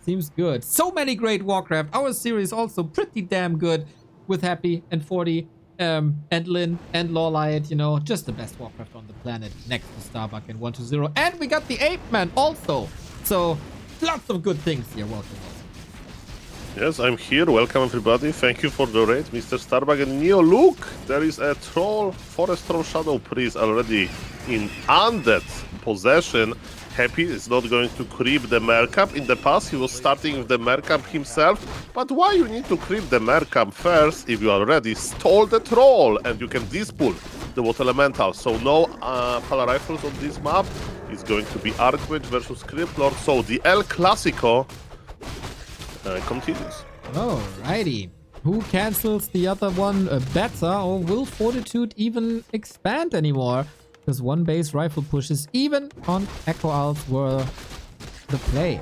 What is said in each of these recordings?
Seems good. So many great Warcraft. Our series also pretty damn good with Happy and 40 and Lynn and Lawlight. You know, just the best Warcraft on the planet next to Starbuck and 120. And we got the Ape Man also. So lots of good things here. Welcome. Yes, I'm here. Welcome, everybody. Thank you for the raid, Mr. Starbuck and Neo. Look, there is a troll, Forest Troll Shadow Priest already in undead possession. Happy is not going to creep the Mercap. In the past, he was starting with the Mercap himself. But why you need to creep the Mercap first if you already stole the troll and you can dispull the Water Elemental? So no Pala Rifles on this map. It's going to be Archmage versus Crypt Lord. So the El Clasico continues. Alrighty. Who cancels the other one better, or will Fortitude even expand anymore? Because one base rifle pushes even on Echo Owls were the play.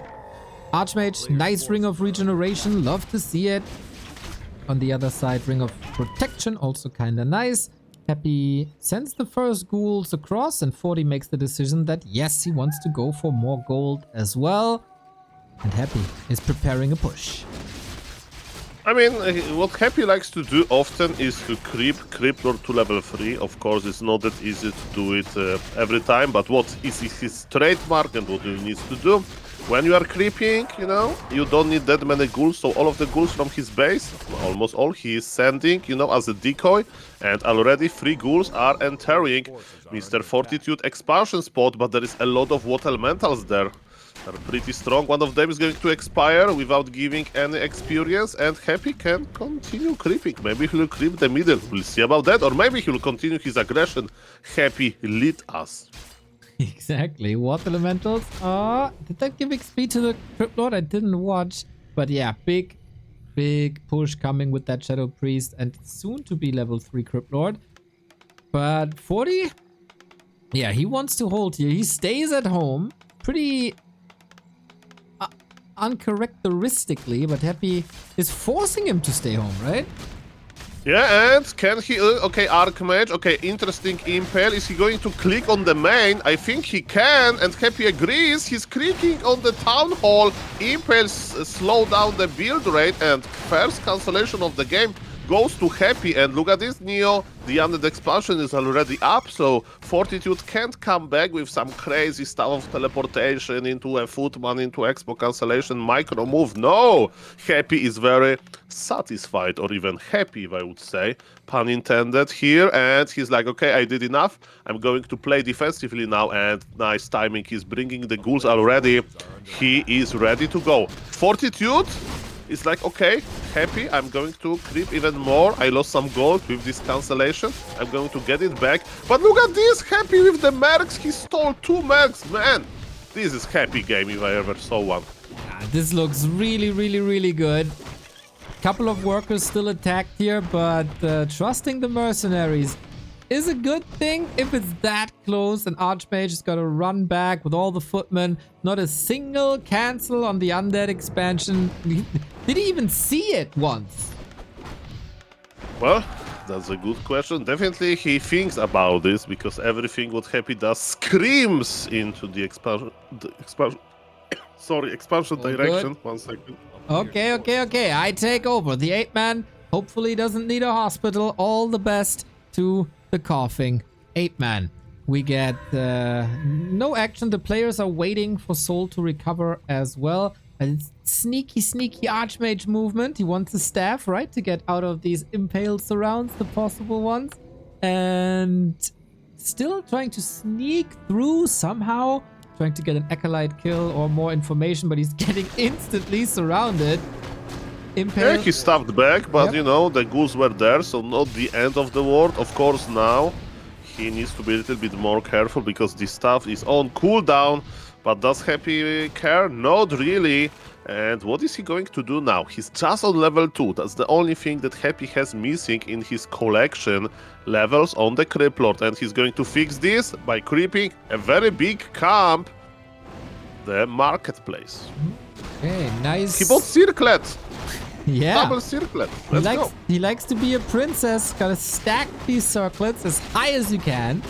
Archmage, nice Ring of Regeneration, love to see it. On the other side, Ring of Protection, also kinda nice. Happy sends the first ghouls across, and 40 makes the decision that yes, he wants to go for more gold as well. And Happy is preparing a push. I mean, what Happy likes to do often is to creep Crypt Lord to level 3. Of course, it's not that easy to do it every time, but what is his trademark and what he needs to do? When you are creeping, you know, you don't need that many ghouls, so all of the ghouls from his base, almost all, he is sending, you know, as a decoy, and already 3 ghouls are entering Mr. Fortitude expansion spot, but there is a lot of water elementals there. They're pretty strong. One of them is going to expire without giving any experience, and Happy can continue creeping. Maybe he'll creep the middle. We'll see about that. Or maybe he'll continue his aggression. Happy lead us. Exactly. Water Elementals. Did that give XP to the Crypt Lord? I didn't watch. But yeah, big push coming with that Shadow Priest and soon to be level 3 Crypt Lord. But 40? Yeah, he wants to hold here. He stays at home. Pretty uncharacteristically, but Happy is forcing him to stay home, right? Yeah, and can he... okay, Archmage. Okay, interesting Impale. Is he going to click on the main? I think he can, and Happy agrees. He's clicking on the Town Hall. Impale slow down the build rate, and first cancellation of the game goes to Happy. And look at this, Neo. The undead expansion is already up, so Fortitude can't come back with some crazy stuff of teleportation into a footman, into expo cancellation, micro move. No! Happy is very satisfied, or even happy, if I would say, pun intended here, and he's like, okay, I did enough. I'm going to play defensively now, and nice timing. He's bringing the ghouls already. He is ready to go. Fortitude is like, okay, Happy, I'm going to creep even more. I lost some gold with this cancellation. I'm going to get it back. But look at this, Happy with the mercs. He stole 2 mercs, man. This is Happy game if I ever saw one. This looks really good. Couple of workers still attacked here, but trusting the mercenaries is a good thing if it's that close. And Archmage has got to run back with all the footmen. Not a single cancel on the undead expansion. Did he even see it once? Well, that's a good question. Definitely he thinks about this, because everything what Happy does screams into the expansion direction. Good. 1 second. Okay. I take over. The Ape Man hopefully doesn't need a hospital. All the best to the coughing Ape Man. We get no action. The players are waiting for Soul to recover as well. And it's sneaky Archmage movement. He wants a staff, right? To get out of these impaled surrounds, the possible ones. And still trying to sneak through somehow. Trying to get an Acolyte kill or more information, but he's getting instantly surrounded. Impale. Yeah, he stabbed back, but Yep. you know, the ghouls were there, so not the end of the world. Of course, now he needs to be a little bit more careful, because this stuff is on cooldown. But does Happy care? Not really. And what is he going to do now? He's just on level 2. That's the only thing that Happy has missing in his collection levels on the Crypt Lord. And he's going to fix this by creeping a very big camp, the marketplace. Okay, nice. He bought circlet. Yeah. Double circlet. Let's go. He likes to be a princess. Gotta stack these circlets as high as you can.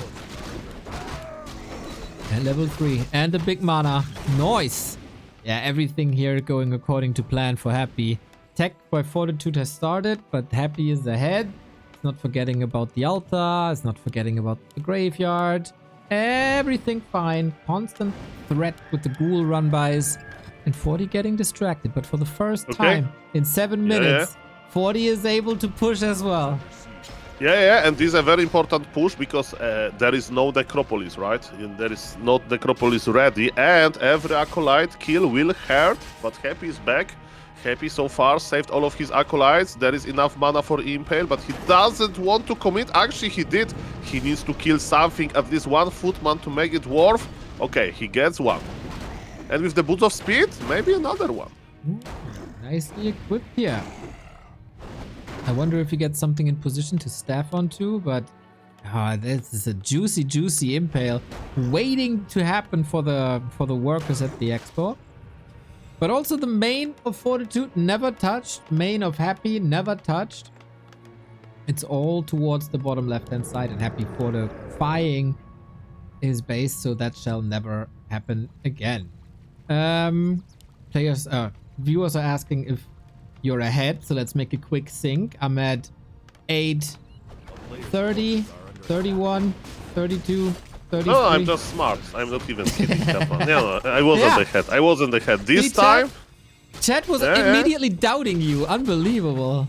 And level 3. And a big mana. Nice. Yeah, everything here going according to plan for Happy. Tech by Fortitude has started, but Happy is ahead. It's not forgetting about the altar. It's not forgetting about the graveyard. Everything fine. Constant threat with the ghoul run-bys. And 40 getting distracted, but for the first time in 7 minutes, 40 is able to push as well. Yeah, and this is a very important push because there is no necropolis, right? And there is not necropolis ready, and every acolyte kill will hurt, but Happy is back. Happy so far saved all of his acolytes. There is enough mana for Impale, but he doesn't want to commit. Actually, he did. He needs to kill something, at least one footman to make it worth. Okay, he gets one. And with the Boots of Speed, maybe another one. Ooh, nicely equipped here. I wonder if he gets something in position to staff onto, but this is a juicy Impale waiting to happen for the workers at the expo. But also the main of Fortitude never touched. Main of Happy never touched. It's all towards the bottom left-hand side and Happy fortifying his base, so that shall never happen again. Viewers are asking if you're ahead, so let's make a quick sync. I'm at 8, 30, 31, 32, 33. No, I'm just smart. I'm not even kidding that one. No, I wasn't ahead. I wasn't ahead. This time... Chat was immediately doubting you. Unbelievable.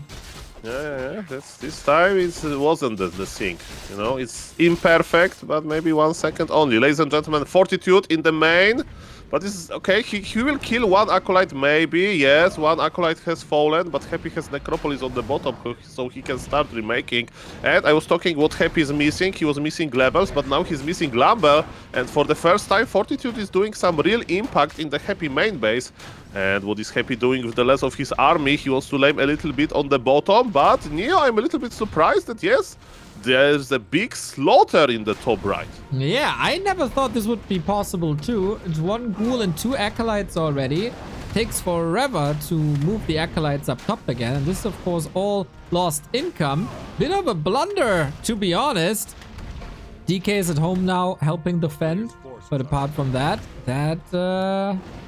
Yeah. This time it wasn't the sync. You know, it's imperfect, but maybe 1 second only. Ladies and gentlemen, Fortitude in the main. But this is okay. He will kill one acolyte, maybe. Yes, one acolyte has fallen, but Happy has necropolis on the bottom, so he can start remaking. And I was talking what Happy is missing. He was missing levels, but now he's missing Lumber. And for the first time, Fortitude is doing some real impact in the Happy main base. And what is Happy doing with the rest of his army? He wants to lay a little bit on the bottom, but Neo, I'm a little bit surprised that yes, there's a big slaughter in the top right. Yeah, I never thought this would be possible too. It's one ghoul and 2 acolytes already. Takes forever to move the acolytes up top again. And this is of course all lost income. Bit of a blunder, to be honest. DK is at home now helping defend. But apart from that, that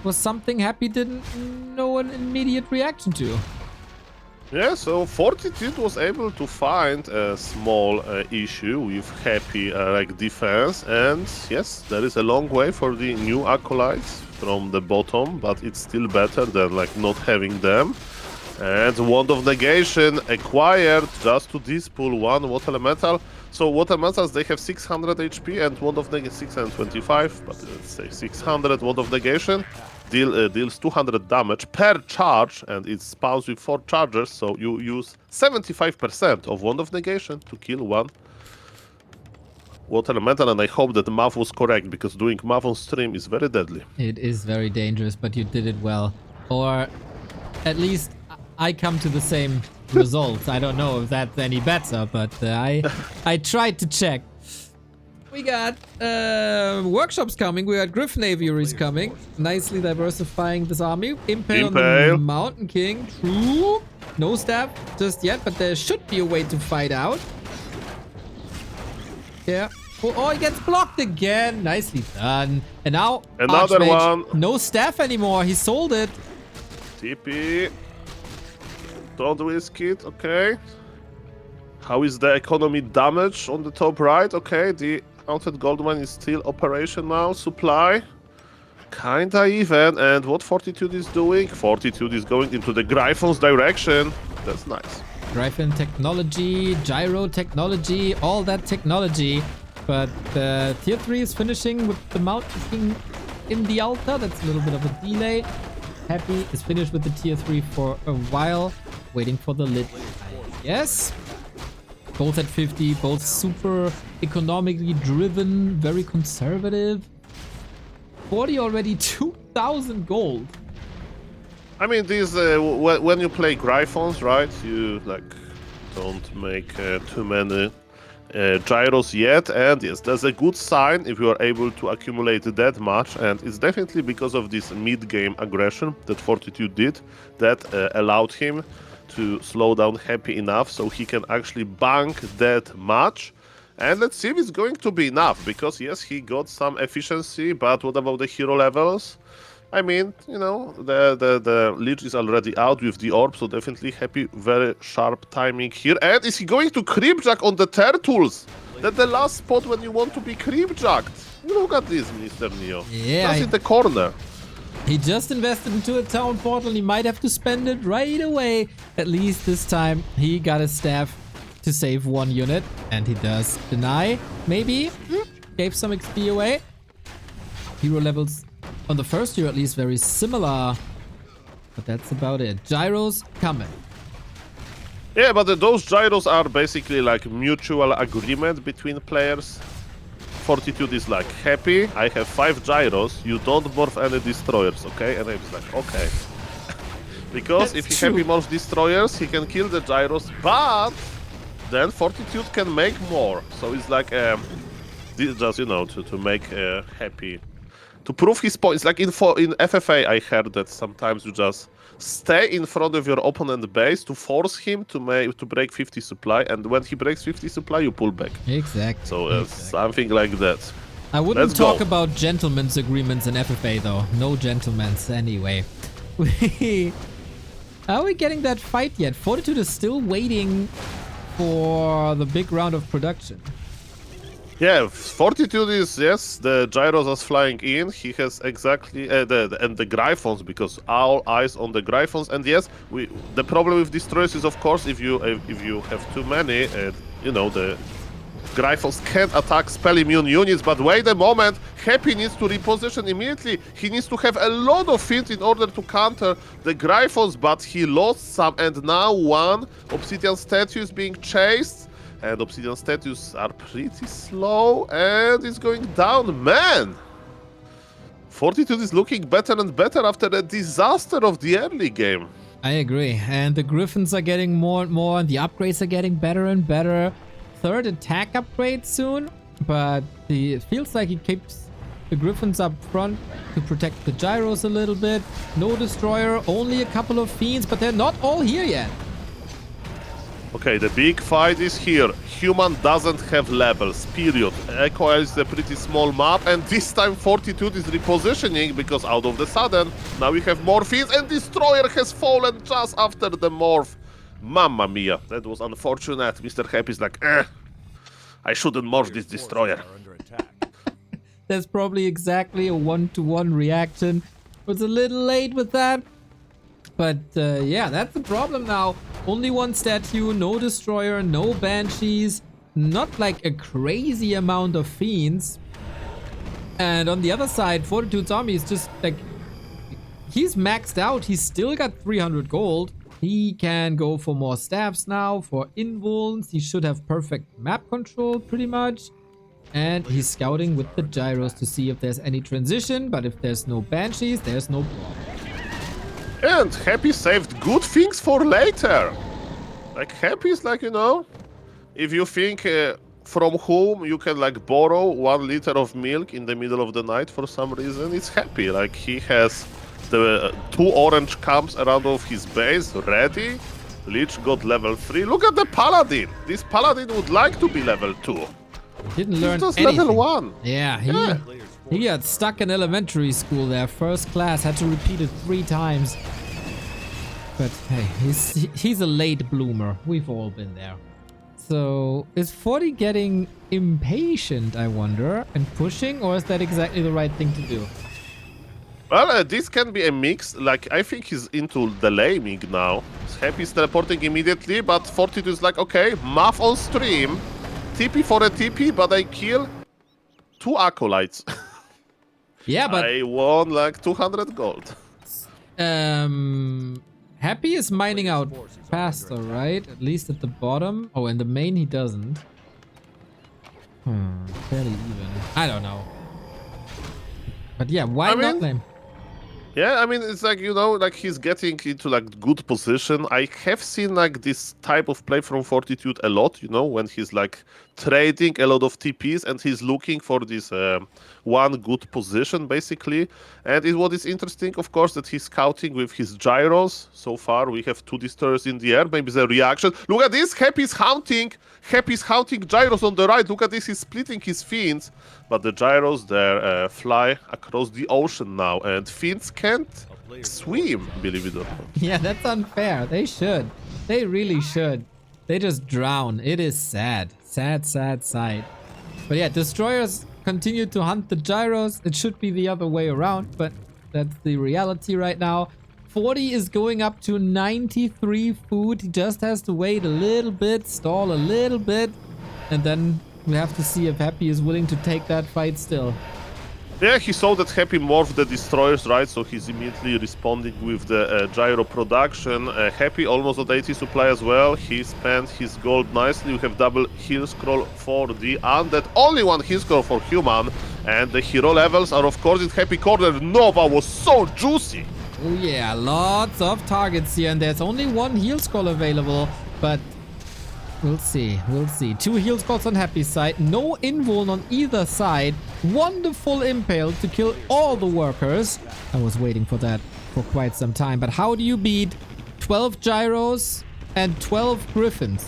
was something Happy didn't know an immediate reaction to. Yeah, so Fortitude was able to find a small issue with Happy defense, and yes, there is a long way for the new acolytes from the bottom, but it's still better than not having them. And Wand of Negation acquired just to dispool one Water Elemental. So Water Elementals, they have 600 HP and Wand of Negation 625, but let's say 600 Wand of Negation. Deals 200 damage per charge, and it spawns with 4 charges, so you use 75% of Wand of Negation to kill one Water Elemental, and I hope that the math was correct, because doing math on stream is very deadly. It is very dangerous, but you did it well. Or at least I come to the same results. I don't know if that's any better, but I tried to check. We got workshops coming. We got Griffin Aviaries coming. Nicely diversifying this army. Impale on the Mountain King. True. No staff just yet, but there should be a way to fight out. Yeah. Oh, he gets blocked again. Nicely done. And now another one. No staff anymore. He sold it. TP. Don't risk it. Okay. How is the economy damage on the top right? Okay, the Haunted Goldmine is still operational. Supply kinda even. And what Fortitude is doing? Fortitude is going into the Gryphon's direction. That's nice. Gryphon technology, gyro technology, all that technology. But tier 3 is finishing with the Mountain King in the altar. That's a little bit of a delay. Happy is finished with the tier 3 for a while, waiting for the lit. Yes. Both at 50, both super economically driven, very conservative. 40 already, 2,000 gold. I mean, these when you play Gryphons, right? You don't make too many gyros yet, and yes, that's a good sign if you are able to accumulate that much, and it's definitely because of this mid-game aggression that Fortitude did that allowed him to slow down Happy enough so he can actually bank that much. And let's see if it's going to be enough, because yes, he got some efficiency, but what about the hero levels? I mean, you know, the Lich is already out with the orb, so definitely Happy, very sharp timing here. And is he going to creepjack on the turtles? That's the last spot when you want to be creepjacked. Look at this, Mr. Neo. Yeah, Just in the corner. he just invested into a town portal. He might have to spend it right away. At least this time, he got a staff to save one unit. And he does deny, maybe. Gave some XP away. Hero levels on the first hero at least very similar. But that's about it. Gyros coming. Yeah, but those gyros are basically like mutual agreement between players. Fortitude is like, Happy, I have 5 gyros, you don't morph any destroyers, okay? And I was like, okay. Because if he Happy morphs destroyers, he can kill the gyros, but then Fortitude can make more. So it's like, just, you know, to make Happy, to prove his points. Like in FFA, I heard that sometimes you just stay in front of your opponent base to force him to break 50 supply, and when he breaks 50 supply, you pull back. Exactly. So something like that. I wouldn't talk about gentlemen's agreements in FFA though. No gentlemen's anyway. Are we getting that fight yet? Fortitude is still waiting for the big round of production. Yeah, Fortitude is, yes, the gyros are flying in. He has exactly and the Gryphons, because all eyes on the Gryphons. And yes, the problem with destroyers is, of course, if you have too many, you know, the Gryphons can't attack spell immune units. But wait a moment, Happy needs to reposition immediately. He needs to have a lot of fields in order to counter the Gryphons, but he lost some, and now one Obsidian statue is being chased. And Obsidian statues are pretty slow, and it's going down. Man! Fortitude is looking better and better after the disaster of the early game. I agree. And the Griffins are getting more and more, and the upgrades are getting better and better. Third attack upgrade soon, but it feels like he keeps the Griffins up front to protect the gyros a little bit. No destroyer, only a couple of fiends, but they're not all here yet. Okay, the big fight is here. Human doesn't have levels, period. Echo is a pretty small map, and this time Fortitude is repositioning, because out of the sudden, now we have more fiends, and Destroyer has fallen just after the morph. Mamma mia, that was unfortunate. Mr. Happy is like, I shouldn't morph this Destroyer. That's probably exactly a one-to-one reaction. Was a little late with that. But yeah, that's the problem now. Only one statue, no destroyer, no banshees, not like a crazy amount of fiends. And on the other side, Fortitude's army is just like, he's maxed out. He's still got 300 gold. He can go for more staffs now, for invulns. He should have perfect map control pretty much. And he's scouting with the gyros to see if there's any transition. But if there's no banshees, there's no problem. And Happy saved good things for later. Like, Happy is like, you know, if you think from whom you can like borrow 1 liter of milk in the middle of the night for some reason, it's Happy. Like, he has the 2 orange camps around of his base ready. Lich got level 3. Look at the Paladin. This Paladin would like to be level 2. Didn't learn just anything. level 1. Yeah, he got stuck in elementary school there. First class, had to repeat it 3 times. But hey, he's a late bloomer. We've all been there. So is 40 getting impatient, I wonder, and pushing, or is that exactly the right thing to do? Well, this can be a mix. Like, I think he's into the laming now. Happy is teleporting immediately, but Fortitude is like, okay, math on stream. TP for a TP, but I kill 2 acolytes. Yeah, but I won like 200 gold. Happy is mining out faster, right? At least at the bottom. Oh, in the main he doesn't. Fairly even. I don't know. But yeah, why not lame? Yeah, I mean, it's like, you know, like he's getting into like good position. I have seen like this type of play from Fortitude a lot, you know, when he's like trading a lot of TPs and he's looking for this one good position basically. And what is interesting, of course, that he's scouting with his gyros. So far, we have 2 destroyers in the air. Maybe the reaction. Look at this, Happy's hunting gyros on the right. Look at this, he's splitting his fins. But the gyros there fly across the ocean now, and fins can't swim, believe it or not. Yeah, that's unfair. They should. They really should. They just drown. It is sad. Sad, sad sight. But yeah, destroyers continue to hunt the gyros. It should be the other way around, but that's the reality right now. 40 is going up to 93 food. He just has to wait a little bit, stall a little bit, and then we have to see if Happy is willing to take that fight still. Yeah, he saw that Happy morphed the destroyers, right? So he's immediately responding with the gyro production. Happy almost at 80 supply as well. He spent his gold nicely. We have double heal scroll for the undead. Only 1 heal scroll for human. And the hero levels are of course in Happy corner. Nova was so juicy. Oh yeah, lots of targets here, and there's only 1 heal scroll available, but we'll see, we'll see. 2 heal scrolls on Happy's side, no invuln on either side, wonderful impale to kill all the workers. I was waiting for that for quite some time, but how do you beat 12 gyros and 12 griffins?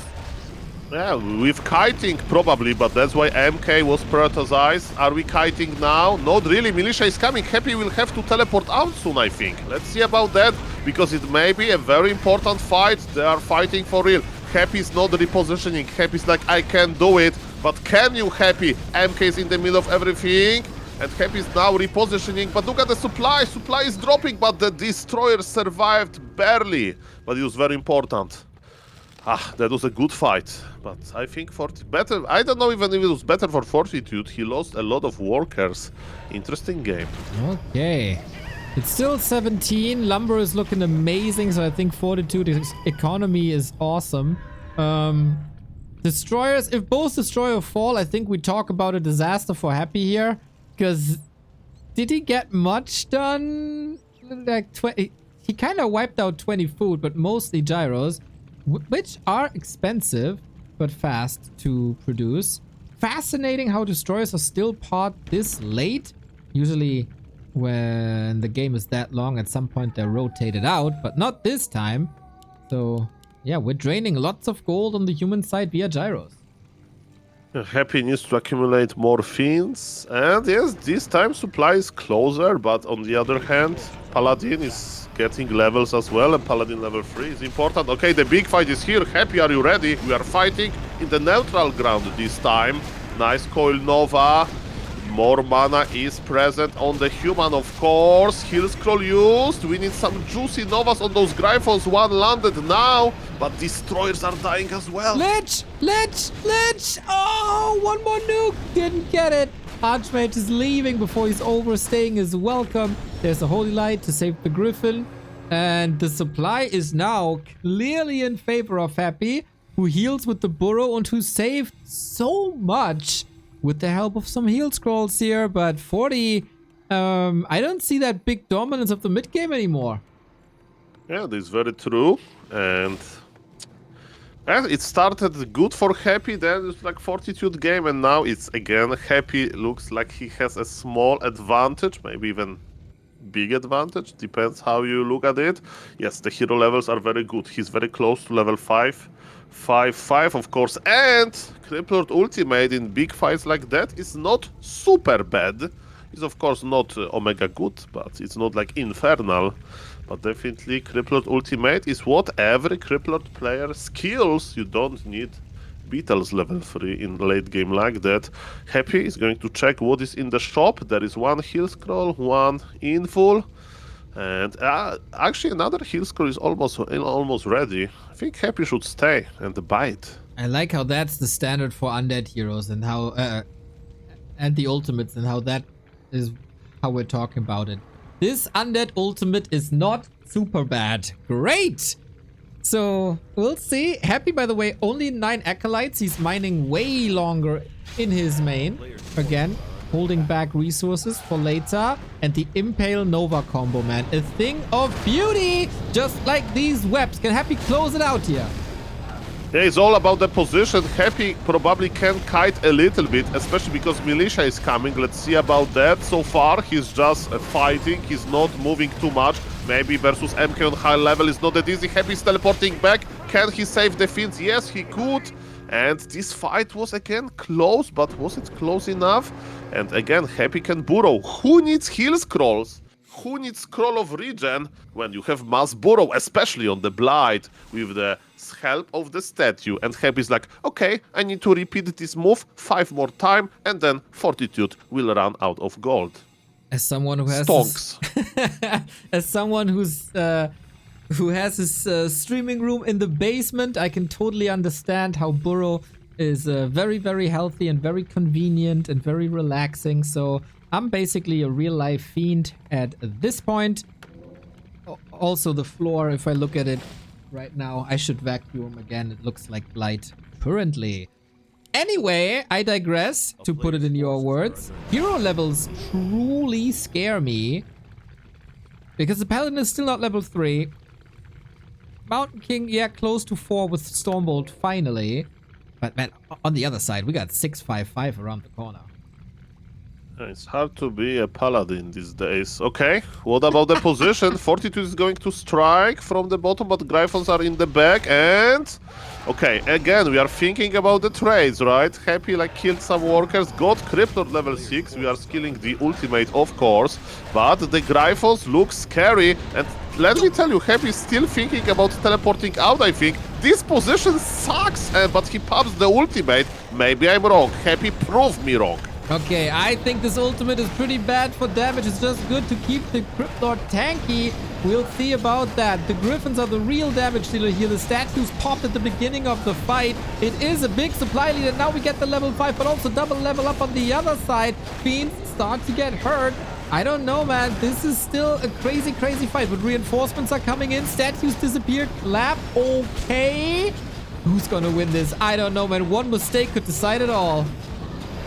Yeah, with kiting probably, but that's why MK was prioritized. Are we kiting now? Not really. Militia is coming. Happy will have to teleport out soon, I think. Let's see about that, because it may be a very important fight. They are fighting for real. Happy is not repositioning. Happy is like, I can do it, but can you, Happy? MK is in the middle of everything, and Happy is now repositioning, but look at the supply. Supply is dropping, but the destroyer survived barely, but it was very important. That was a good fight, but I think better. I don't know even if it was better for Fortitude. He lost a lot of workers. Interesting game. Okay. It's still 17. Lumber is looking amazing, so I think Fortitude's economy is awesome. Destroyers, if both destroyers fall, I think we talk about a disaster for Happy here. Because did he get much done? Like 20. He kind of wiped out 20 food, but mostly gyros, which are expensive but fast to produce. Fascinating how destroyers are still part this late. Usually when the game is that long, at some point they're rotated out, but not this time. So yeah, we're draining lots of gold on the human side via gyros. Happy needs to accumulate more fins, and yes, this time supply is closer, but on the other hand, Paladin is getting levels as well, and Paladin level 3 is important. Okay, the big fight is here. Happy, are you ready? We are fighting in the neutral ground this time. Nice coil Nova. More mana is present on the human, of course. Heal scroll used. We need some juicy Novas on those Gryphons. 1 landed now, but destroyers are dying as well. Lich! Lich! Lich! Oh, 1 more nuke! Didn't get it. Archmage is leaving before he's overstaying his welcome. There's a Holy Light to save the Griffin. And the supply is now clearly in favor of Happy, who heals with the burrow and who saved so much with the help of some heal scrolls here. But 40, I don't see that big dominance of the mid game anymore. Yeah, this is very true. And it started good for Happy, then it's like Fortitude game, and now it's again Happy looks like he has a small advantage, maybe even big advantage, depends how you look at it. Yes, the hero levels are very good. He's very close to level 5. 5, of course, and Crypt ultimate in big fights like that is not super bad. It's of course not Omega good, but it's not like infernal. But definitely Crypt ultimate is what every Crypt player skills. You don't need Beetles level 3 in late game like that. Happy is going to check what is in the shop. There is 1 heal scroll, 1 inful. And actually another heal scroll is almost ready. I think Happy should stay and bite. I like how that's the standard for undead heroes, and how and the ultimates, and how that is how we're talking about it. This undead ultimate is not super bad. Great! So we'll see. Happy, by the way, only 9 acolytes. He's mining way longer in his main again. holding back resources for later. And the Impale Nova combo, man. A thing of beauty! Just like these webs. Can Happy close it out here? Yeah, it's all about the position. Happy probably can kite a little bit, especially because Militia is coming. Let's see about that. So far, he's just fighting. He's not moving too much. Maybe versus MK on high level is not that easy. Happy is teleporting back. Can he save the Finns? Yes, he could. And this fight was again close, but was it close enough? And again, Happy can burrow. Who needs heal scrolls? Who needs scroll of regen when you have mass burrow, especially on the Blight with the help of the statue? And Happy's like, okay, I need to repeat this move 5 more times, and then Fortitude will run out of gold. As someone who has Stonks. As someone who has his streaming room in the basement, I can totally understand how burrow is very, very healthy and very convenient and very relaxing. So I'm basically a real life fiend at this point. Also the floor, if I look at it right now, I should vacuum again. It looks like blight currently. Anyway, I digress, to put it in your words. Hero levels truly scare me. Because the Paladin is still not level 3. Mountain King, yeah, close to 4 with Stormbolt finally. But man, on the other side, we got 655 around the corner. It's hard to be a paladin these days. Okay, what about the position? Fortitude is going to strike from the bottom, but Gryphons are in the back, and... Okay, again, we are thinking about the trades, right? Happy like killed some workers, got Crypt at level 6, we are skilling the ultimate, of course, but the Gryphons look scary, and let me tell you, Happy is still thinking about teleporting out, I think. This position sucks, but he pops the ultimate. Maybe I'm wrong. Happy, prove me wrong. Okay, I think this ultimate is pretty bad for damage. It's just good to keep the Crypt Lord tanky. We'll see about that. The Griffins are the real damage dealer here. The statues popped at the beginning of the fight. It is a big supply lead, and now we get the level 5, but also double level up on the other side. Fiends start to get hurt. I don't know, man. This is still a crazy, crazy fight, but reinforcements are coming in. Statues disappeared. Clap. Okay. Who's gonna win this? I don't know, man. One mistake could decide it all.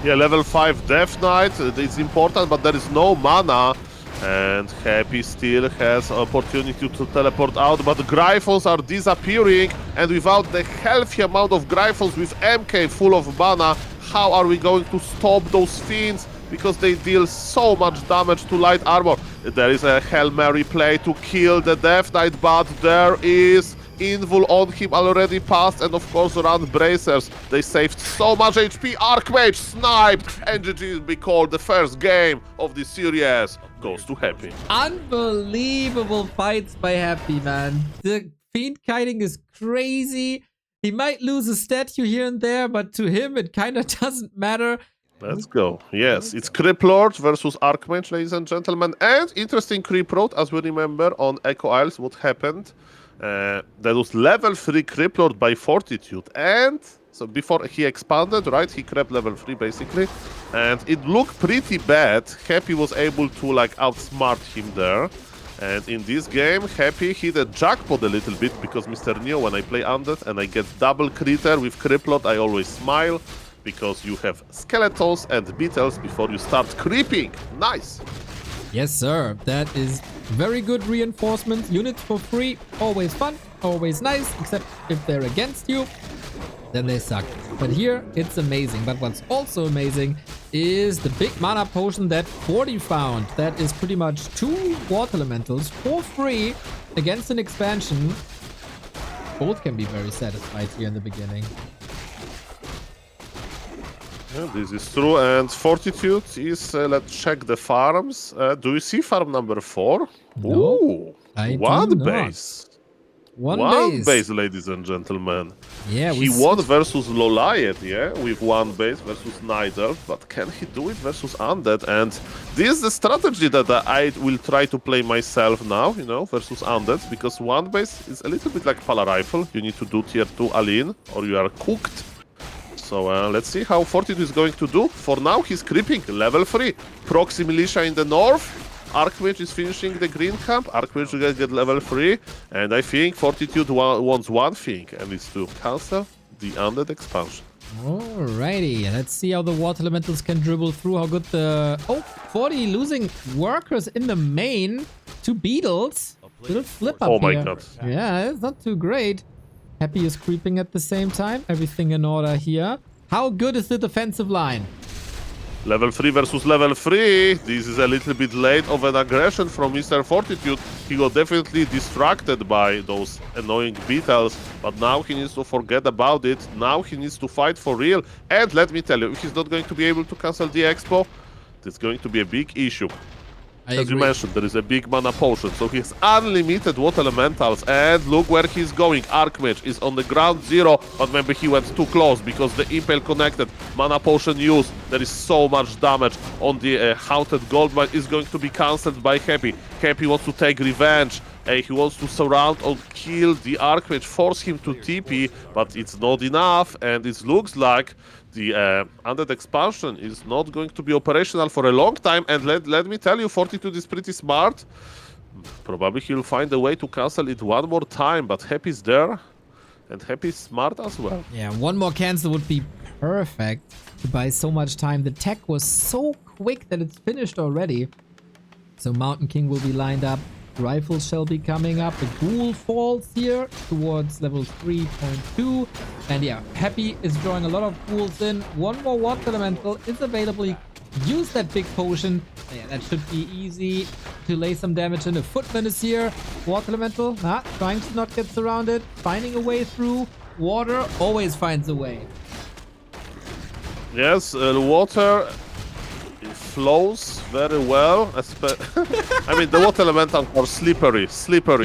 Yeah, level 5 Death Knight, it's important, but there is no mana. And Happy still has opportunity to teleport out, but the Gryphons are disappearing. And without the healthy amount of Gryphons with MK full of mana, how are we going to stop those Fiends? Because they deal so much damage to light armor. There is a Hail Mary play to kill the Death Knight, but there is Invul on him already passed, and of course around Bracers. They saved so much HP. Archmage sniped, and GG will be called the first game of the series. Goes to Happy. Unbelievable fights by Happy, man. The Fiend kiting is crazy. He might lose a statue here and there, but to him it kind of doesn't matter. Let's go. Yes, it's Crypt Lord versus Archmage, ladies and gentlemen. And interesting Crypt Lord, as we remember on Echo Isles, what happened. That was level 3 Crypt Lord by Fortitude, and so before he expanded, right, he crept level 3 basically, and it looked pretty bad. Happy was able to like outsmart him there, and in this game Happy hit a jackpot a little bit, because Mr. Neo, when I play Undead and I get double critter with Crypt Lord, I always smile, because you have skeletons and beetles before you start creeping. Nice! Yes, sir. That is very good reinforcement. Units for free. Always fun. Always nice. Except if they're against you, then they suck. But here, it's amazing. But what's also amazing is the big mana potion that 40 found. That is pretty much 2 water elementals for free against an expansion. Both can be very satisfied here in the beginning. Yeah, this is true, and Fortitude is, let's check the farms. Do you see farm number 4? No, Ooh, I one do not. base. One base, ladies and gentlemen. Yeah, he won versus Loliet, yeah, with one base versus Night Elf, but can he do it versus Undead? And this is the strategy that I will try to play myself now, you know, versus Undead, because one base is a little bit like Pala Rifle. You need to do tier 2 Aline, or you are cooked. So let's see how Fortitude is going to do. For now, he's creeping, level 3. Proxy Militia in the north. Archmage is finishing the green camp. Archmage will get level 3. And I think Fortitude wants one thing, and it's to cancel the Undead expansion. Alrighty, let's see how the water elementals can dribble through. How good the... Oh, 40 losing workers in the main. 2 beetles. Little flip up Oh my here. god. Yeah, it's not too great. Happy is creeping at the same time. Everything in order here. How good is the defensive line? Level 3 versus level 3. This is a little bit late of an aggression from Mr. Fortitude. He got definitely distracted by those annoying beetles, but now he needs to forget about it. Now he needs to fight for real. And let me tell you, if he's not going to be able to cancel the expo, it's going to be a big issue. As you mentioned, there is a big mana potion, so he has unlimited water elementals, and look where he's going. Archmage is on the ground 0, but maybe he went too close because the impale connected. Mana potion used. There is so much damage on the haunted goldmine is going to be cancelled by Happy. Happy wants to take revenge. He wants to surround or kill the Archmage, force him to TP, but it's not enough, and it looks like the undead expansion is not going to be operational for a long time. And let me tell you, Fortitude is pretty smart. Probably he'll find a way to cancel it one more time, but Happy's there, and Happy's smart as well. Yeah, one more cancel would be perfect to buy so much time. The tech was so quick that it's finished already. So Mountain King will be lined up. Rifles shall be coming up. The ghoul falls here towards level 3.2. And yeah, Happy is drawing a lot of ghouls in. One more water elemental is available. Use that big potion. Yeah, that should be easy to lay some damage in. The footman is here. Water elemental, trying to not get surrounded. Finding a way through. Water always finds a way. Yes, water flows very well. I mean, the water elementals are slippery.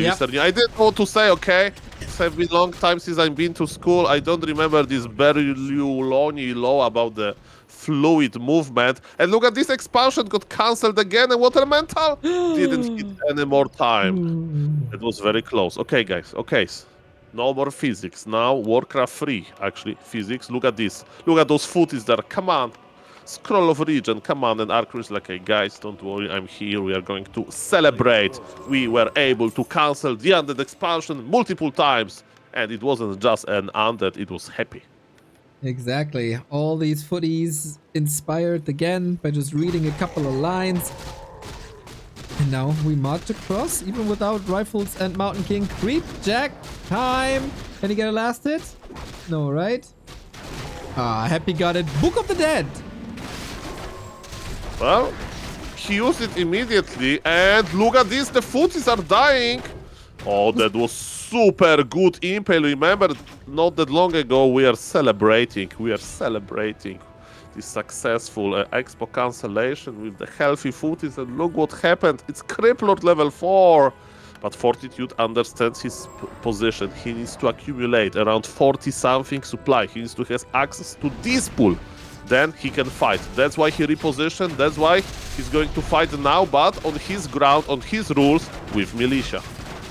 Yep. I didn't know what to say, okay? It's been a long time since I've been to school. I don't remember this Beryloni law about the fluid movement. And look at this expansion got cancelled again, and water elemental didn't hit any more time. It was very close. Okay, guys, okay. No more physics. Now Warcraft III, actually, physics. Look at this. Look at those footies there. Come on. Scroll of region, come on. And Archer is like, hey guys, don't worry, I'm here. We are going to celebrate. We were able to cancel the undead expansion multiple times. And it wasn't just an undead, it was Happy. Exactly. All these footies inspired again by just reading a couple of lines. And now we march across, even without rifles and Mountain King. Creep Jack time. Can he get a last hit? No, right? Happy got it. Book of the Dead. Well, he used it immediately, and look at this, the footies are dying. Oh, that was super good impale. Remember, not that long ago, we are celebrating this successful expo cancellation with the healthy footies, and look what happened. It's Crypt Lord level 4. But Fortitude understands his position. He needs to accumulate around 40-something supply. He needs to have access to this pool. Then he can fight. That's why he repositioned. That's why he's going to fight now, but on his ground, on his rules, with militia.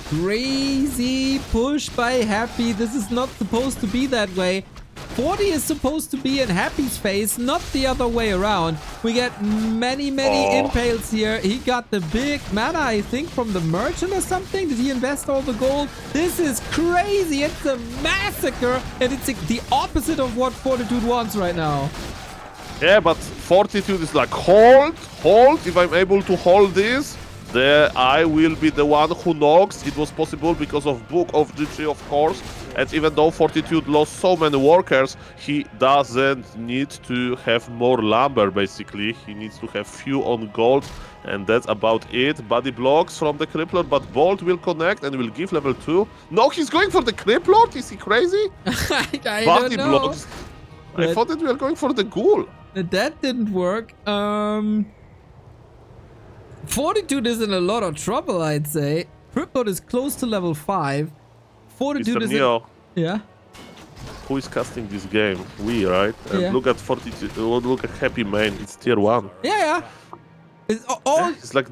Crazy push by Happy. This is not supposed to be that way. 40 is supposed to be in Happy's face, not the other way around. We get many impales here. He got the big mana, I think, from the merchant or something. Did he invest all the gold? This is crazy. It's a massacre, and it's the opposite of what Fortitude wants right now. Yeah, but Fortitude is like, hold. If I'm able to hold this, then I will be the one who knocks. It was possible because of Book of GG, of course. And even though Fortitude lost so many workers, he doesn't need to have more lumber, basically. He needs to have few on gold, and that's about it. Body blocks from the Crypt Lord, but Bolt will connect and will give level 2. No, he's going for the Crypt Lord? Is he crazy? I Body don't know. blocks. I thought that we were going for the ghoul. That didn't work. Fortitude is in a lot of trouble, I'd say. Crypt Lord is close to level 5. Fortitude Mr. is Neo, yeah. who is casting this game? We, right? And Yeah. look at Fortitude. Look at Happy Main. It's tier 1. Yeah. It's like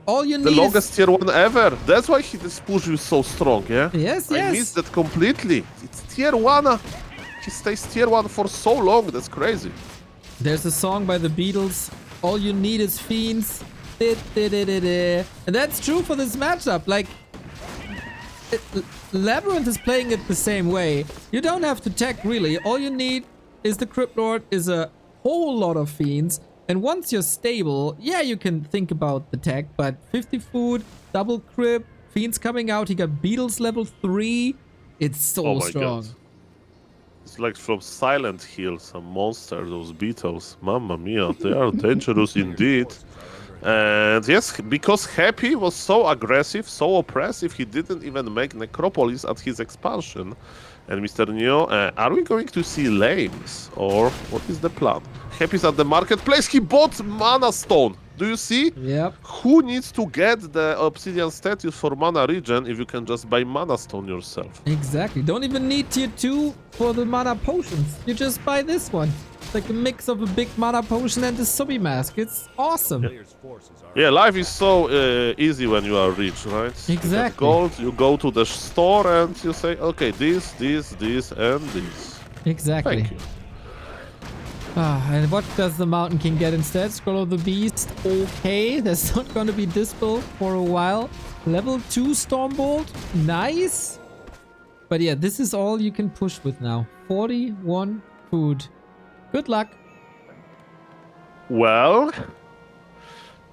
all you the need longest is... tier 1 ever. That's why this push is so strong, yeah? Yes. I missed that completely. It's tier 1. He stays tier 1 for so long. That's crazy. There's a song by the Beatles. All you need is fiends. And that's true for this matchup. Like, Labyrinth is playing it the same way. You don't have to tech, really. All you need is the Crypt Lord is a whole lot of fiends. And once you're stable, yeah, you can think about the tech, but 50 food, double Crypt, fiends coming out. He got Beetles level 3. It's so Oh my strong. god. It's like from Silent Hill, some monster, those beetles. Mamma mia, they are dangerous indeed. And yes, because Happy was so aggressive, so oppressive, he didn't even make Necropolis at his expansion. And Mr. Neo, are we going to see lames? Or what is the plan? Happy's at the marketplace, he bought Mana Stone. Do you see? Yep. Who needs to get the Obsidian status for Mana Regen if you can just buy Mana Stone yourself? Exactly. Don't even need tier 2 for the mana potions. You just buy this one. It's like a mix of a big mana potion and a zombie mask. It's awesome. Yeah, life is so easy when you are rich, right? Exactly. You get gold, you go to the store and you say, okay, this, and this. Exactly. Thank you. And what does the Mountain King get instead? Scroll of the Beast. Okay, there's not going to be Dispel for a while. Level 2 Stormbolt. Nice. But yeah, this is all you can push with now. 41 food. Good luck. Well,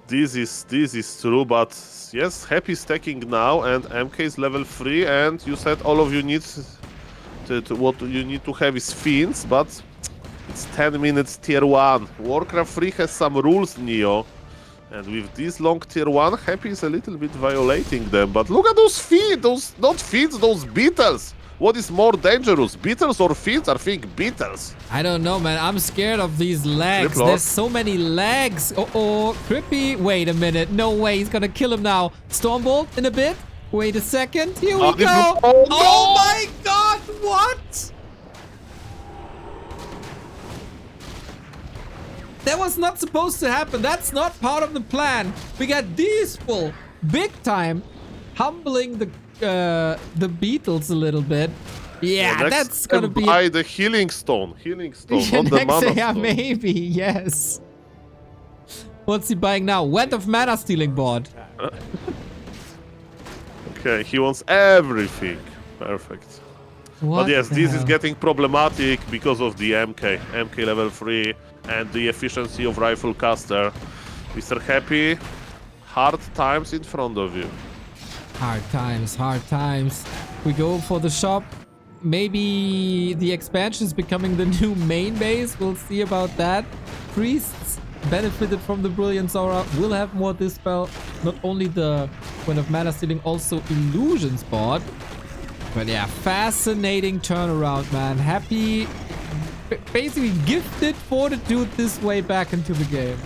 this is true, but yes, Happy stacking now and MK is level 3 and you said all of you need what you need to have is fiends, but it's 10 minutes tier 1. Warcraft 3 has some rules, Neo. And with this long tier 1, Happy is a little bit violating them. But look at those feet, those not feet, those beetles. What is more dangerous, beetles or feet? I think beetles. I don't know, man. I'm scared of these legs. Crypt There's so many legs. Uh-oh. Crippy. Wait a minute. No way. He's gonna kill him now. Stormbolt in a bit. Wait a second. Here we go. Oh, no. Oh my god. What? That was not supposed to happen. That's not part of the plan. We got Diesel big time humbling the Beatles a little bit. Yeah, that's gonna be buy the healing stone, not the mana yeah, stone. maybe, yes. What's he buying now? Went of mana stealing board. Okay, he wants everything. Perfect. What But yes, the this is hell? getting problematic because of the MK level 3 and the efficiency of Rifle Caster. Mr. Happy, hard times in front of you. Hard times, hard times. We go for the shop. Maybe the expansion is becoming the new main base. We'll see about that. Priests benefited from the Brilliance Aura. Will have more Dispel. Not only the Wind of Mana Stealing, also Illusions bot. But yeah, fascinating turnaround, man. Happy basically gifted Fortitude this way back into the game.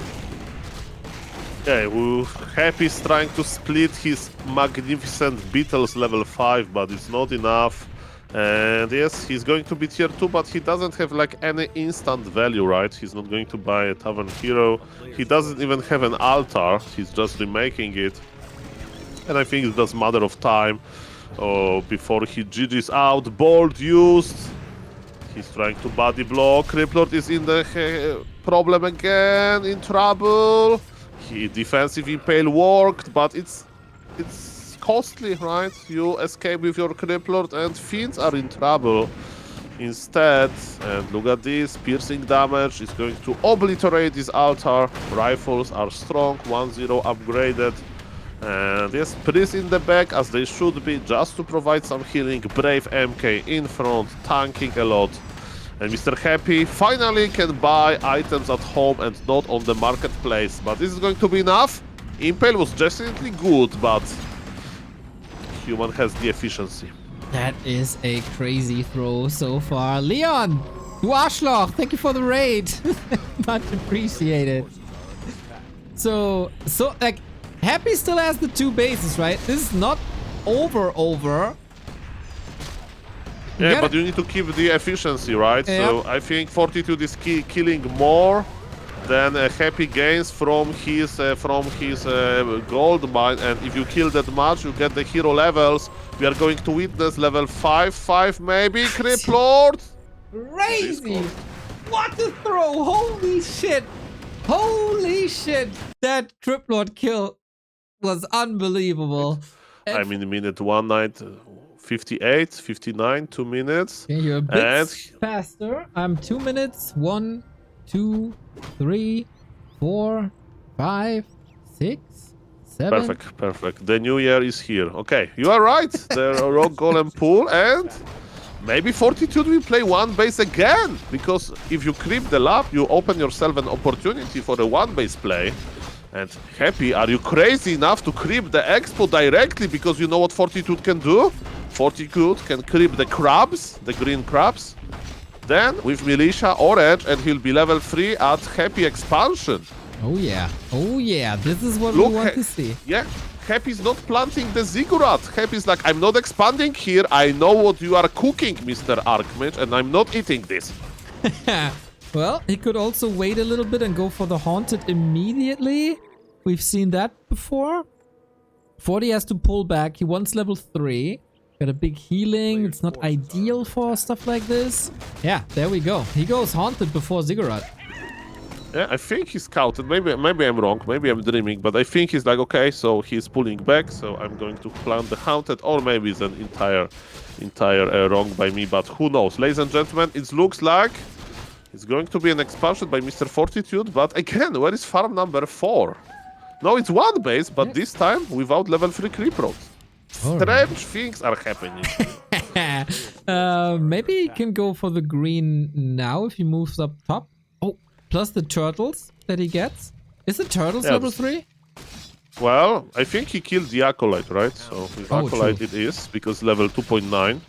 Okay, Happy is trying to split his magnificent Beatles level 5, but it's not enough. And yes, he's going to be tier 2, but he doesn't have like any instant value, right? He's not going to buy a Tavern Hero. He doesn't even have an altar. He's just remaking it. And I think it's just a matter of time before he GG's out. Bolt used. He's trying to body block. Crypt Lord is in the problem again, in trouble. Defensive Impale worked, but it's costly, right? You escape with your Crypt Lord and Fiends are in trouble instead. And look at this, piercing damage is going to obliterate this altar. Rifles are strong, 1-0 upgraded. And yes, Priest in the back, as they should be, just to provide some healing. Brave MK in front, tanking a lot. And Mr. Happy finally can buy items at home and not on the marketplace. But this is going to be enough. Impale was definitely good, but Human has the efficiency. That is a crazy throw so far. Leon, du Arschloch, thank you for the raid. Much appreciated. So like, Happy still has the 2 bases, right? This is not over. Yeah, but you need to keep the efficiency, right? Yeah. So I think Fortitude is killing more than Happy gains from his gold mine, and if you kill that much, you get the hero levels. We are going to witness level 5 maybe. Crypt Lord. Crazy! What a throw! Holy shit! Holy shit! That Crypt Lord kill was unbelievable. I'm in minute 1 night. 58, 59, 2 minutes. Okay, you're a bit And faster. I'm 2 minutes. 1, 2, 3, 4, 5, 6, 7. perfect. The new year is here. Okay, you are right. The rock golem pool, and maybe Fortitude will play one base again, because if you creep the lab, you open yourself an opportunity for a one base play. And Happy, are you crazy enough to creep the expo directly, because you know what Fortitude can do? Fortitude can creep the crabs, the green crabs. Then with Militia Orange, and he'll be level 3 at Happy expansion. Oh yeah, this is what we want to see. Yeah, Happy's not planting the ziggurat. Happy's like, I'm not expanding here. I know what you are cooking, Mr. Archmage, and I'm not eating this. Well, he could also wait a little bit and go for the Haunted immediately. We've seen that before. 40 has to pull back. He wants level 3. Got a big healing. It's not ideal for stuff like this. Yeah, there we go. He goes Haunted before Ziggurat. Yeah, I think he's scouted. Maybe I'm wrong. Maybe I'm dreaming. But I think he's like, okay, so he's pulling back. So I'm going to plant the Haunted. Or maybe it's an entire wrong by me. But who knows? Ladies and gentlemen, it looks like it's going to be an expansion by Mr. Fortitude. But again, where is farm number 4? No, it's one base, but this time without level 3 creep roads. Strange things are happening. Maybe he can go for the green now if he moves up top. Oh, plus the turtles that he gets. Is the turtles level 3? Well, I think he killed the Acolyte, right? So with Acolyte true. it is, because level 2.9.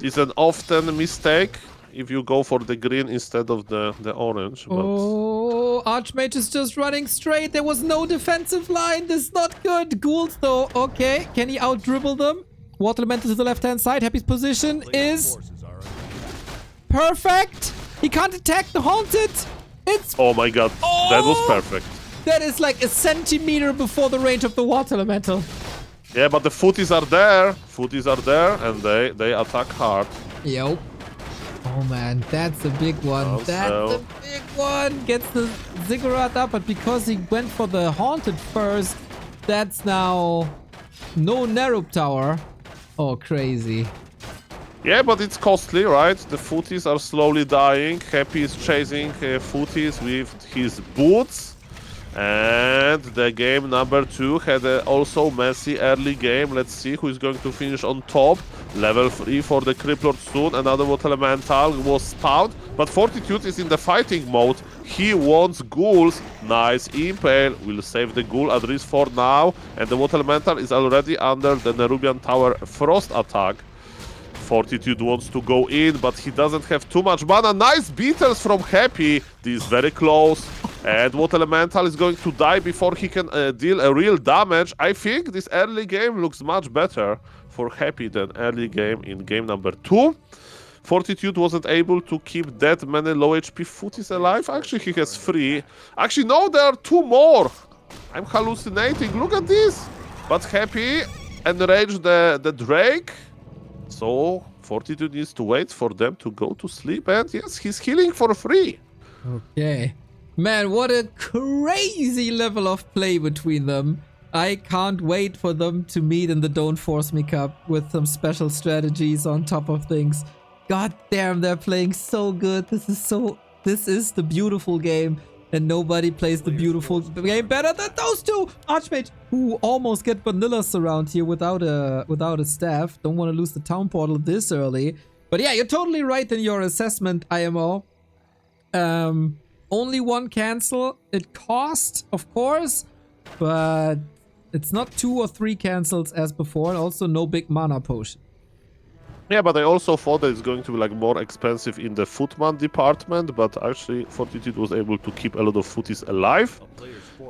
It's an often mistake if you go for the green instead of the orange. But... Oh, Archmage is just running straight. There was no defensive line. This is not good. Ghouls though. Okay, can he out-dribble them? Water Elemental to the left-hand side. Happy's position is perfect. He can't attack the Haunted. It's... Oh my god, that was perfect. That is like a centimeter before the range of the Water Elemental. Yeah, but the footies are there. Footies are there, and they attack hard. Yo. Oh man, that's a big one. That's a big one. Gets the Ziggurat up, but because he went for the Haunted first, that's now no Nerup Tower. Oh, crazy. Yeah, but it's costly, right? The footies are slowly dying. Happy is chasing footies with his boots. And the game number 2 had also messy early game. Let's see who is going to finish on top. Level 3 for the Crypt Lord soon. Another Water Elemental was spawned. But Fortitude is in the fighting mode. He wants ghouls. Nice Impale. Will save the ghoul at least for now. And the Water Elemental is already under the Nerubian Tower Frost attack. Fortitude wants to go in, but he doesn't have too much mana. Nice beaters from Happy. This is very close. And Water Elemental is going to die before he can deal a real damage. I think this early game looks much better for Happy than early game in game number 2. Fortitude wasn't able to keep that many low HP footies alive. Actually, he has 3. Actually, no, there are 2 more. I'm hallucinating. Look at this. But Happy enraged the Drake. So Fortitude needs to wait for them to go to sleep. And yes, he's healing for free. Okay. Man, what a crazy level of play between them. I can't wait for them to meet in the Don't Force Me Cup with some special strategies on top of things. God damn, they're playing so good. This is the beautiful game. And nobody plays the beautiful game better than those two. Archmage, who almost get vanillas around here without a staff. Don't want to lose the town portal this early. But yeah, you're totally right in your assessment, IMO. Only one cancel. It cost, of course, but it's not 2 or 3 cancels as before. And also no big mana potion. Yeah, but I also thought that it's going to be like more expensive in the footman department, but actually Fortitude was able to keep a lot of footies alive.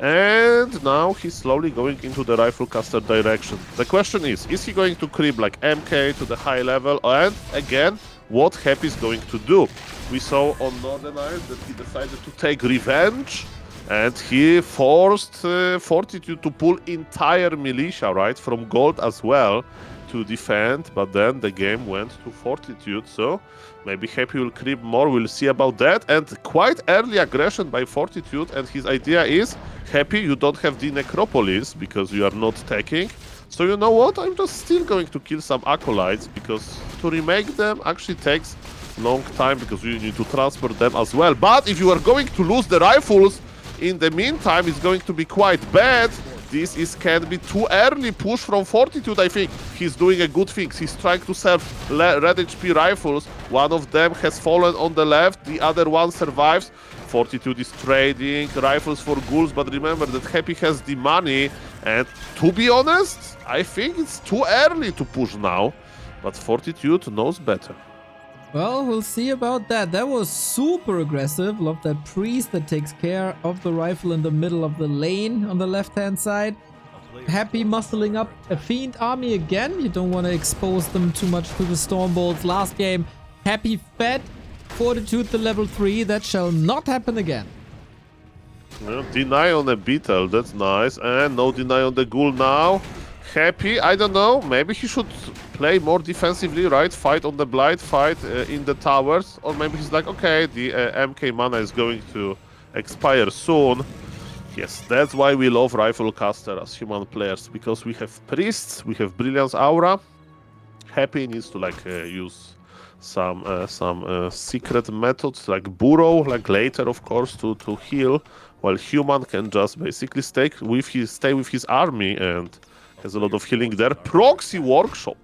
And now he's slowly going into the Riflecaster direction. The question is he going to creep like MK to the high level? And again, what Happy is going to do? We saw on Northern Isles that he decided to take revenge, and he forced Fortitude to pull entire militia, right, from gold as well, to defend, but then the game went to Fortitude, so maybe Happy will creep more. We'll see about that. And quite early aggression by Fortitude, and his idea is, Happy, you don't have the Necropolis because you are not taking, So you know what? I'm just still going to kill some acolytes, because to remake them actually takes long time, because you need to transport them as well. But if you are going to lose the rifles in the meantime, it's going to be quite bad. This can be too early push from Fortitude, I think. He's doing a good thing. He's trying to sell red HP rifles. One of them has fallen on the left, the other one survives. Fortitude is trading rifles for ghouls, but remember that Happy has the money, and to be honest, I think it's too early to push now, but Fortitude knows better. Well, we'll see about that. That was super aggressive. Love that priest that takes care of the rifle in the middle of the lane on the left-hand side. Happy muscling up a fiend army again. You don't want to expose them too much to the storm bolts. Last game, Happy fed Fortitude the level 3. That shall not happen again. Yeah, deny on a beetle, that's nice. And no deny on the ghoul now. Happy, I don't know, maybe he should play more defensively, right? Fight on the blight, fight in the towers. Or maybe he's like, okay, the MK mana is going to expire soon. Yes, that's why we love Rifle Caster as human players, because we have priests, we have Brilliance Aura. Happy needs to like use some secret methods like burrow, like later of course, to heal, while human can just basically stay with his army and has a lot of healing there. Proxy Workshop.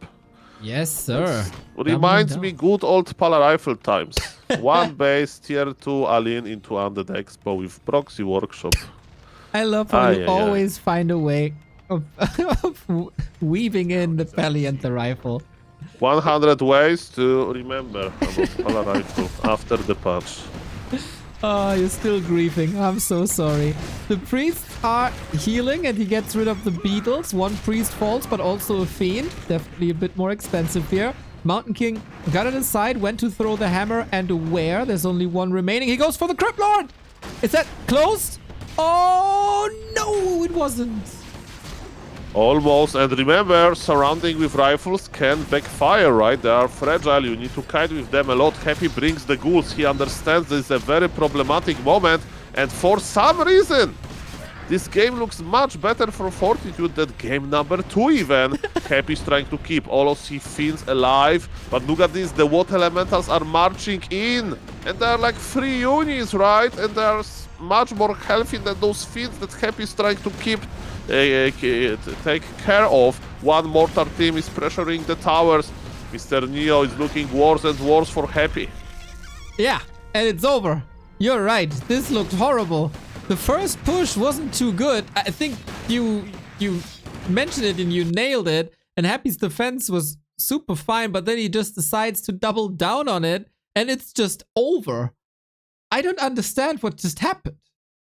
Yes, sir. Reminds me good old Pala Rifle times. One base, tier 2 Alien into Undead Expo with Proxy Workshop. I love how you always find a way of weaving in the belly and the rifle. 100 ways to remember about Pala Rifle after the patch. Oh, you're still grieving. I'm so sorry. The priests are healing and he gets rid of the beetles. One priest falls, but also a fiend. Definitely a bit more expensive here. Mountain King got it aside, went to throw the hammer, and where? There's only one remaining. He goes for the Crypt Lord! Is that closed? Oh, no, it wasn't. Almost, and remember, surrounding with rifles can backfire, right? They are fragile, you need to kite with them a lot. Happy brings the ghouls, he understands this is a very problematic moment, and for some reason, this game looks much better for Fortitude than game number 2 even. Happy's trying to keep all of his fiends alive, but look at this, the water elementals are marching in, and they're like 3 units, right? And they're much more healthy than those fiends that Happy's trying to keep take care of. One mortar team is pressuring the towers. Mr. Neo is looking worse and worse for Happy. Yeah, and it's over. You're right. This looked horrible. The first push wasn't too good. I think you mentioned it and you nailed it. And Happy's defense was super fine, but then he just decides to double down on it, and it's just over. I don't understand what just happened.